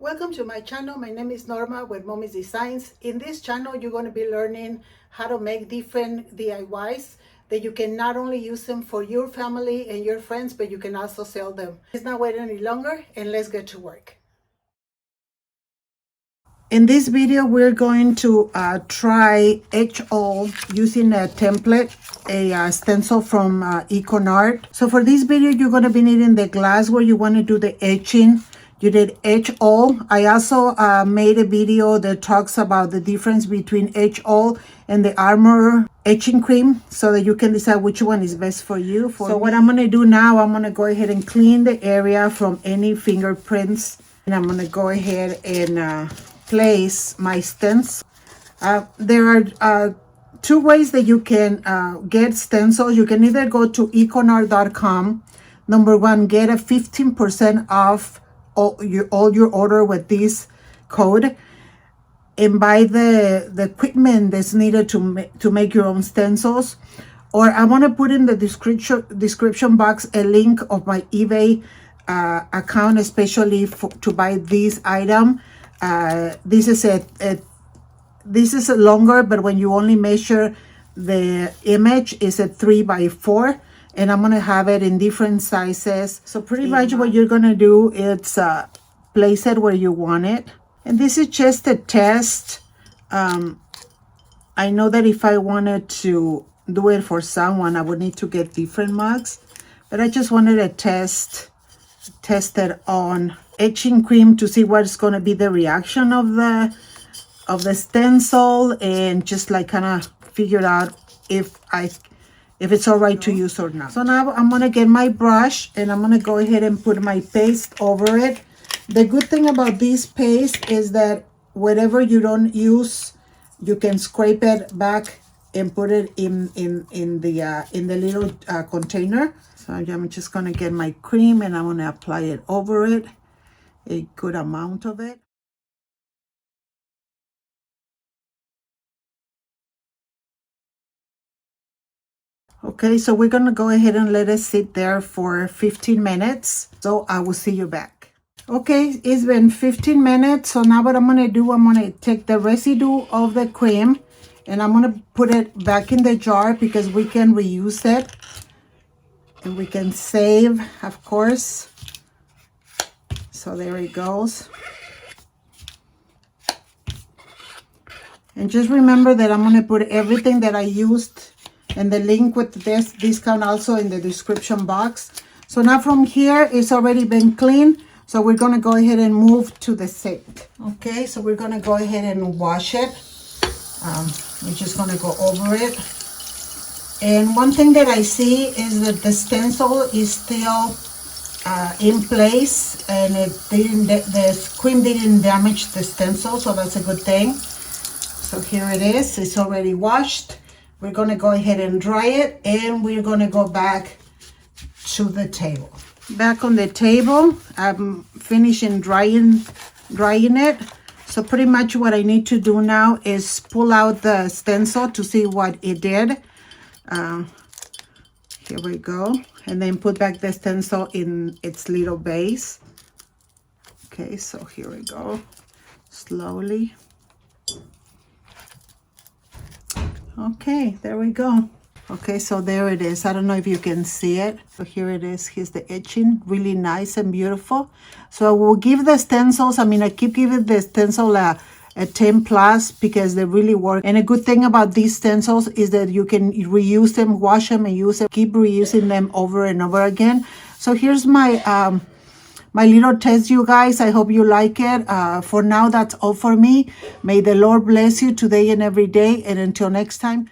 Welcome to my channel. My name is Norma with Mommy's Designs. In this channel, you're going to be learning how to make different DIYs that you can not only use them for your family and your friends, but you can also sell them. Let's not wait any longer and let's get to work. In this video, we're going to try Etchall using a template, a stencil from Ikonart. So for this video, you're going to be needing the glass where you want to do the etching. You did Etchall. I also made a video that talks about the difference between Etchall and the Armor etching cream so that you can decide which one is best for you. So what I'm going to do now, I'm going to go ahead and clean the area from any fingerprints. And I'm going to go ahead and place my stencils. There are two ways that you can get stencils. You can either go to ikonart.com. Number one, get a 15% off all your order with this code, and buy the equipment that's needed to make your own stencils. Or I want to put in the description box a link of my eBay account, especially to buy this item. This is a longer, but when you only measure the image, is a 3x4, and I'm gonna have it in different sizes. So pretty much what you're gonna do is place it where you want it. And this is just a test. I know that if I wanted to do it for someone, I would need to get different mugs, but I just wanted to test it on etching cream to see what's going to be the reaction of the stencil, and just like kind of figure out if it's all right to use or not. So now I'm going to get my brush and I'm going to go ahead and put my paste over it. The good thing about this paste is that whatever you don't use, you can scrape it back and put it in the little container. So I'm just going to get my cream and I'm going to apply it over it, a good amount of it. Okay, so we're going to go ahead and let it sit there for 15 minutes. So I will see you back. Okay, it's been 15 minutes. So now what I'm going to do, I'm going to take the residue of the cream and I'm going to put it back in the jar because we can reuse it. And we can save, of course. So there it goes. And just remember that I'm going to put everything that I used and the link with this discount also in the description box. So now from here, it's already been cleaned. So we're going to go ahead and move to the sink. Okay, so we're going to go ahead and wash it. We're just going to go over it. And one thing that I see is that the stencil is still in place, and the cream didn't damage the stencil, so that's a good thing. So here it is. It's already washed. We're going to go ahead and dry it, and we're going to go back to the table. Back on the table, I'm finishing drying it. So pretty much what I need to do now is pull out the stencil to see what it did. Here we go, and then put back the stencil in its little base. Okay, so here we go, slowly. Okay, there we go. Okay, so there it is. I don't know if you can see it. So here it is. Here's the etching, really nice and beautiful. So I will give the stencils, I keep giving the stencil a 10 plus because they really work. And a good thing about these stencils is that you can reuse them, wash them and use them, keep reusing them over and over again. So here's my my little test, you guys. I hope you like it. For now, that's all for me. May the Lord bless you today and every day. And until next time.